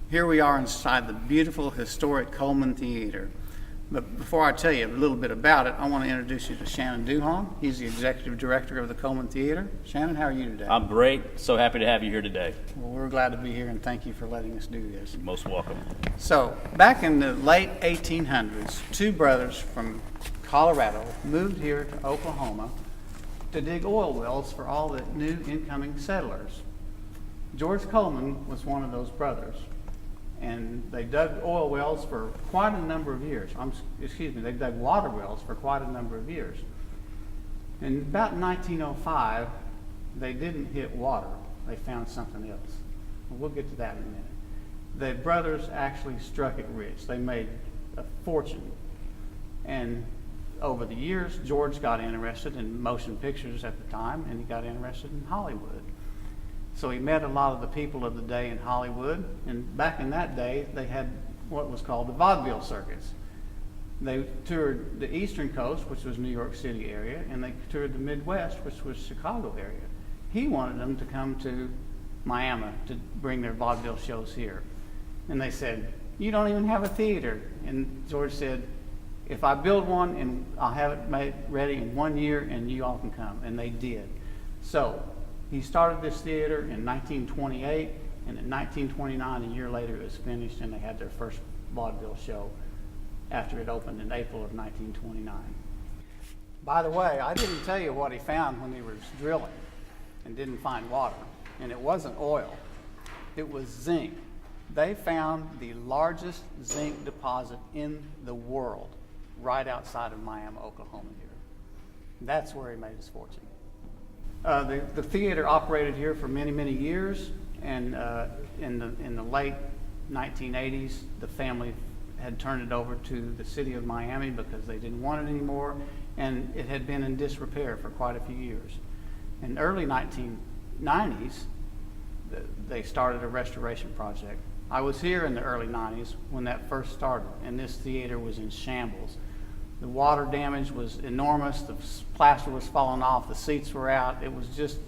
Here we are inside the beautiful historic Coleman Theater. But before I tell you a little bit about it, I want to introduce you to Shannon Duhon. He's the executive director of the Coleman Theater. Shannon, how are you today? I'm great. So happy to have you here today. Well, we're glad to be here, and thank you for letting us do this. You're most welcome. So, back in the late 1800s, two brothers from Colorado moved here to Oklahoma to dig oil wells for all the new incoming settlers. George Coleman was one of those brothers, and they dug oil wells for quite a number of years. They dug water wells for quite a number of years. In about 1905, they didn't hit water. They found something else. We'll get to that in a minute. The brothers actually struck it rich. They made a fortune. And over the years, George got interested in motion pictures at the time, and he got interested in Hollywood. So he met a lot of the people of the day in Hollywood, and back in that day, they had what was called the vaudeville circus. They toured the eastern coast, which was New York City area, and they toured the Midwest, which was Chicago area. He wanted them to come to Miami to bring their vaudeville shows here. And they said, "You don't even have a theater." And George said, "If I build one, and I'll have it made ready in 1 year, and you all can come." And they did. So he started this theater in 1928, and in 1929, a year later, it was finished, and they had their first vaudeville show after it opened in April of 1929. By the way, I didn't tell you what he found when he was drilling and didn't find water, and it wasn't oil. It was zinc. They found the largest zinc deposit in the world right outside of Miami, Oklahoma here. That's where he made his fortune. The theater operated here for many, many years, and in the late 1980s, the family had turned it over to the city of Miami because they didn't want it anymore, and it had been in disrepair for quite a few years. In the early 1990s, they started a restoration project. I was here in the early 90s when that first started, and this theater was in shambles. The water damage was enormous. The plaster was falling off. The seats were out. It was just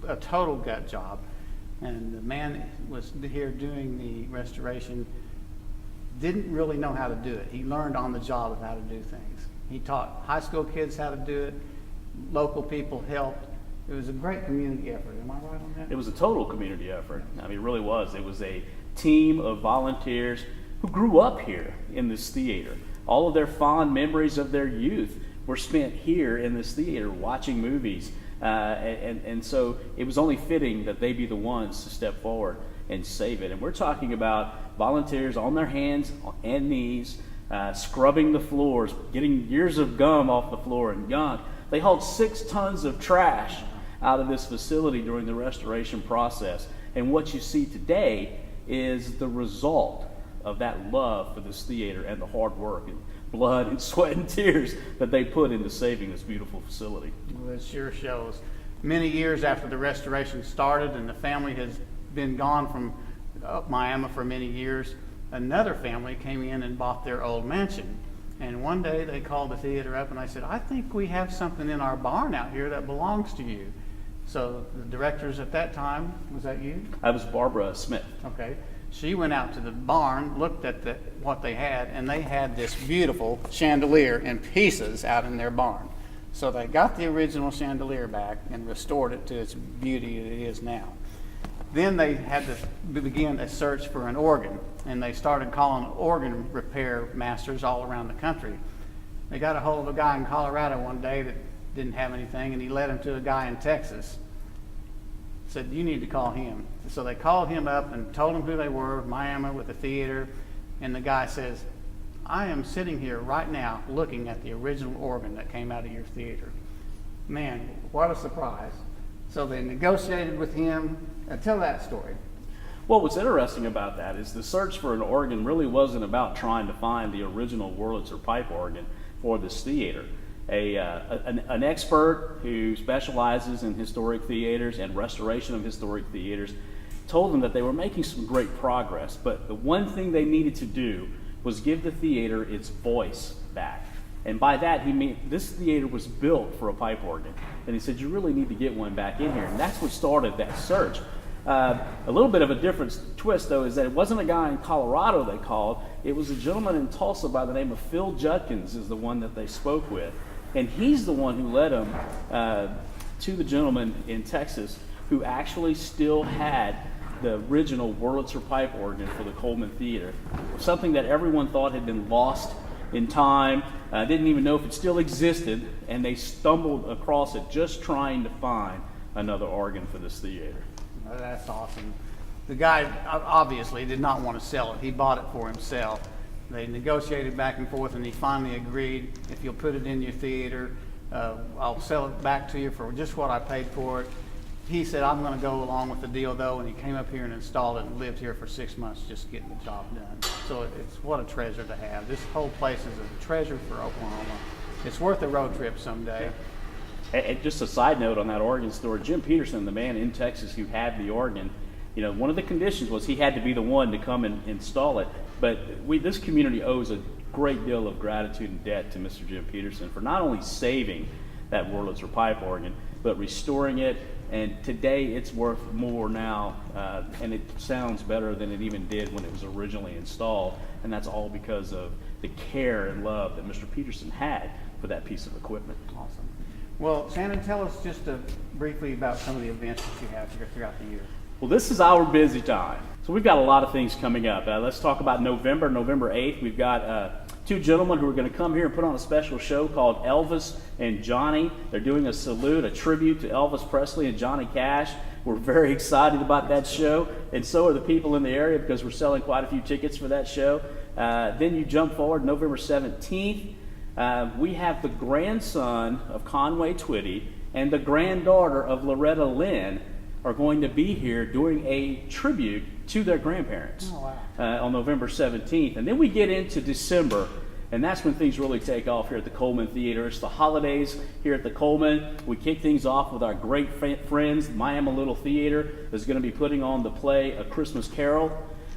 a total gut job. And the man was here doing the restoration didn't really know how to do it. He learned on the job of how to do things. He taught high school kids how to do it. Local people helped. It was a great community effort. Am I right on that? It was a total community effort. I mean, it really was. It was a team of volunteers who grew up here in this theater. All of their fond memories of their youth were spent here in this theater watching movies. And so it was only fitting that they be the ones to step forward and save it. And we're talking about volunteers on their hands and knees, scrubbing the floors, getting years of gum off the floor and gunk. They hauled 6 tons of trash out of this facility during the restoration process. And what you see today is the result of that love for this theater and the hard work and blood and sweat and tears that they put into saving this beautiful facility. Well, it sure shows. Many years after the restoration started and the family has been gone from Miami for many years, another family came in and bought their old mansion. And one day they called the theater up and I said, "I think we have something in our barn out here that belongs to you." So the directors at that time, was that you? That was Barbara Smith. Okay. She went out to the barn, looked at what they had, and they had this beautiful chandelier in pieces out in their barn. So they got the original chandelier back and restored it to its beauty that it is now. Then they had to begin a search for an organ, and they started calling organ repair masters all around the country. They got a hold of a guy in Colorado one day that didn't have anything, and he led him to a guy in Texas. Said, "You need to call him." So they called him up and told him who they were, Miami with the theater, and the guy says, "I am sitting here right now looking at the original organ that came out of your theater." Man, what a surprise. So they negotiated with him. Tell that story. Well, what's interesting about that is the search for an organ really wasn't about trying to find the original Wurlitzer pipe organ for this theater. An expert who specializes in historic theaters and restoration of historic theaters told them that they were making some great progress, but the one thing they needed to do was give the theater its voice back. And by that, he meant this theater was built for a pipe organ. And he said, "You really need to get one back in here." And that's what started that search. A little bit of a different twist, though, is that it wasn't a guy in Colorado they called. It was a gentleman in Tulsa by the name of Phil Judkins is the one that they spoke with. And he's the one who led them to the gentleman in Texas who actually still had the original Wurlitzer pipe organ for the Coleman Theater. Something that everyone thought had been lost in time, didn't even know if it still existed, and they stumbled across it just trying to find another organ for this theater. Oh, that's awesome. The guy obviously did not want to sell it. He bought it for himself. They negotiated back and forth, and he finally agreed, if you'll put it in your theater, I'll sell it back to you for just what I paid for it. He said, I'm going to go along with the deal, though, and he came up here and installed it and lived here for 6 months just getting the job done. So it's what a treasure to have. This whole place is a treasure for Oklahoma. It's worth a road trip someday. And just a side note on that organ store, Jim Peterson, the man in Texas who had the organ, you know, one of the conditions was he had to be the one to come and install it. But this community owes a great deal of gratitude and debt to Mr. Jim Peterson for not only saving that Wurlitzer pipe organ, but restoring it. And today it's worth more now, and it sounds better than it even did when it was originally installed. And that's all because of the care and love that Mr. Peterson had for that piece of equipment. Awesome. Well, Shannon, tell us just briefly about some of the events that you have here throughout the year. Well, this is our busy time. So we've got a lot of things coming up. Let's talk about November 8th. We've got two gentlemen who are going to come here and put on a special show called Elvis and Johnny. They're doing a salute, a tribute to Elvis Presley and Johnny Cash. We're very excited about that show, and so are the people in the area because we're selling quite a few tickets for that show. Then you jump forward, November 17th. We have the grandson of Conway Twitty and the granddaughter of Loretta Lynn are going to be here doing a tribute to their grandparents. Oh, wow. On November 17th. And then we get into December, and that's when things really take off here at the Coleman Theater. It's the holidays here at the Coleman. We kick things off with our great friends, Miami Little Theater is going to be putting on the play A Christmas Carol.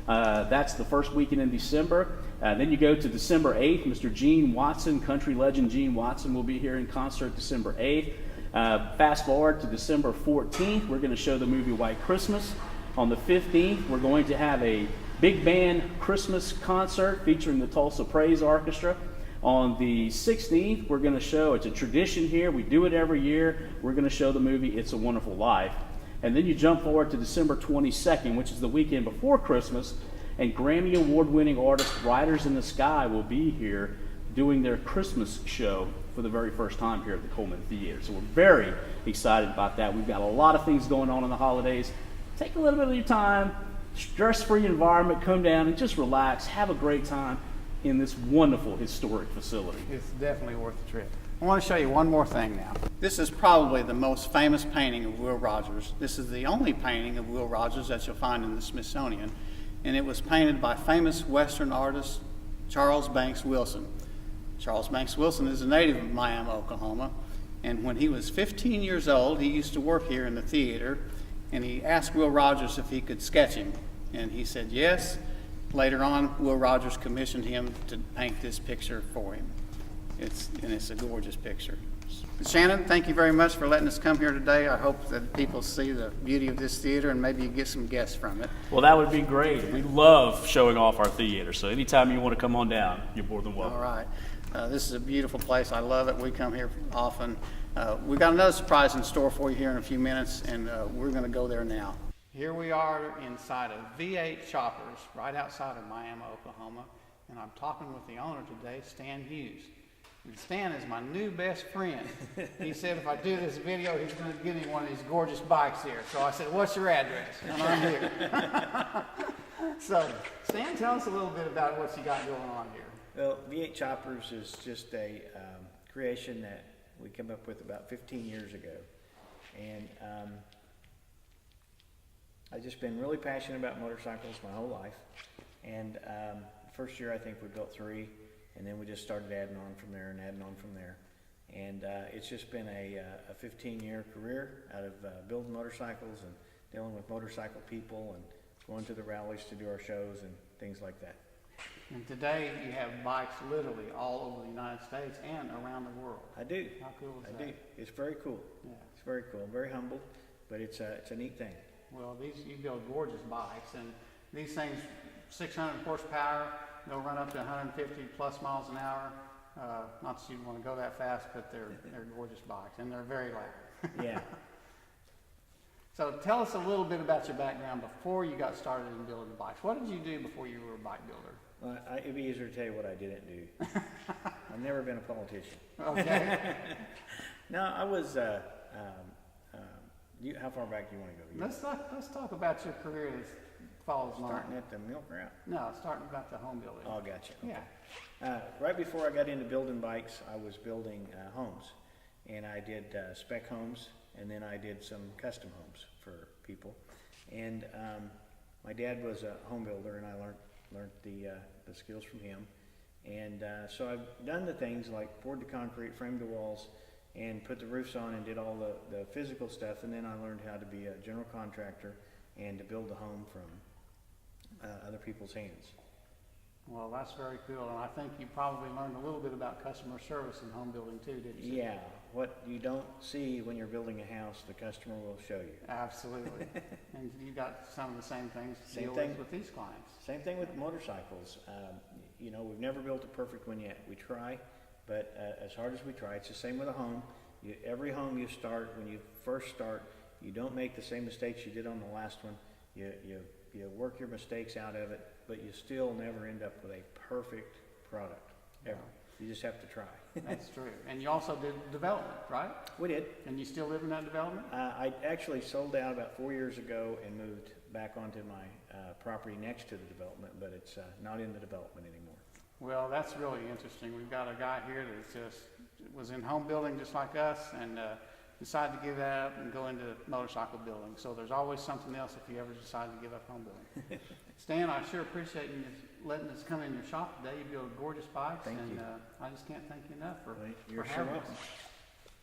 That's the first weekend in December. Then you go to December 8th. Mr. Gene Watson, country legend Gene Watson, will be here in concert December 8th. Fast forward to December 14th, we're going to show the movie White Christmas. On the 15th, we're going to have a big band Christmas concert featuring the Tulsa Praise Orchestra. On the 16th, we're going to show, it's a tradition here, we do it every year, we're going to show the movie It's a Wonderful Life. And then you jump forward to December 22nd, which is the weekend before Christmas, and Grammy Award-winning artist Riders in the Sky will be here doing their Christmas show for the very first time here at the Coleman Theater. So we're very excited about that. We've got a lot of things going on in the holidays. Take a little bit of your time, stress-free environment, come down and just relax, have a great time in this wonderful historic facility. It's definitely worth the trip. I want to show you one more thing now. This is probably the most famous painting of Will Rogers. This is the only painting of Will Rogers that you'll find in the Smithsonian, and it was painted by famous Western artist Charles Banks Wilson. Charles Banks Wilson is a native of Miami, Oklahoma, and when he was 15 years old, he used to work here in the theater, and he asked Will Rogers if he could sketch him, and he said yes. Later on, Will Rogers commissioned him to paint this picture for him. It's a gorgeous picture. Shannon, thank you very much for letting us come here today. I hope that people see the beauty of this theater and maybe you get some guests from it. Well, that would be great. We love showing off our theater, so anytime you want to come on down, you're more than welcome. All right. This is a beautiful place. I love it. We come here often. We've got another surprise in store for you here in a few minutes, and we're going to go there now. Here we are inside of V8 Shoppers, right outside of Miami, Oklahoma, and I'm talking with the owner today, Stan Hughes. And Stan is my new best friend. He said if I do this video, he's going to give me one of these gorgeous bikes here. So I said, what's your address? And I'm here. So, Stan, tell us a little bit about what you got going on here. Well, V8 Choppers is just a creation that we came up with about 15 years ago. And I've just been really passionate about motorcycles my whole life. And first year I think we built 3, and then we just started adding on from there and adding on from there. And it's just been a 15-year career out of building motorcycles and dealing with motorcycle people and going to the rallies to do our shows and things like that. And today you have bikes literally all over the United States and around the world. I do. How cool is that? I do. It's very cool. Yeah. It's very cool. I'm very humbled, but it's a neat thing. Well, you build gorgeous bikes, and these things, 600 horsepower, they'll run up to 150 plus miles an hour. Not that you'd want to go that fast, but they're gorgeous bikes, and they're very loud. Yeah. So tell us a little bit about your background before you got started in building bikes. What did you do before you were a bike builder? Well, it'd be easier to tell you what I didn't do. I've never been a politician. Okay. No, I was, how far back do you want to go? Let's talk about your career that follows Starting mine. at the milk route? No, starting about the home building. Oh, gotcha. Okay. Yeah. Right before I got into building bikes, I was building homes. And I did spec homes, and then I did some custom homes for people. And my dad was a home builder, and I learned the skills from him. And so I've done the things like poured the concrete, framed the walls, and put the roofs on and did all the physical stuff. And then I learned how to be a general contractor and to build a home from other people's hands. Well, that's very cool, and I think you probably learned a little bit about customer service in home building too, didn't you? Yeah, what you don't see when you're building a house, the customer will show you. Absolutely. And you got some of the same things to Same deal thing. with these clients. Same thing with motorcycles. You know, we've never built a perfect one yet. We try, but as hard as we try, it's the same with a home. Every home you start, when you first start, you don't make the same mistakes you did on the last one. You work your mistakes out of it, but you still never end up with a perfect product, ever. You just have to try. That's true. And you also did development, right? We did. And you still live in that development? I actually sold out about 4 years ago and moved back onto my property next to the development, but it's not in the development anymore. Well, that's really interesting. We've got a guy here that just was in home building just like us, and decided to give that up and go into motorcycle building. So there's always something else if you ever decide to give up home building. Stan, I sure appreciate you letting us come in your shop today. You build gorgeous bikes, Thank and you. I just can't thank you enough for You're sure having welcome. us.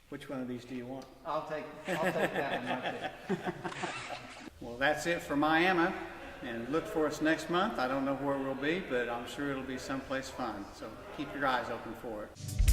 Which one of these do you want? I'll take that one right there. Well, that's it for Miami, and look for us next month. I don't know where we'll be, but I'm sure it'll be someplace fun. So keep your eyes open for it.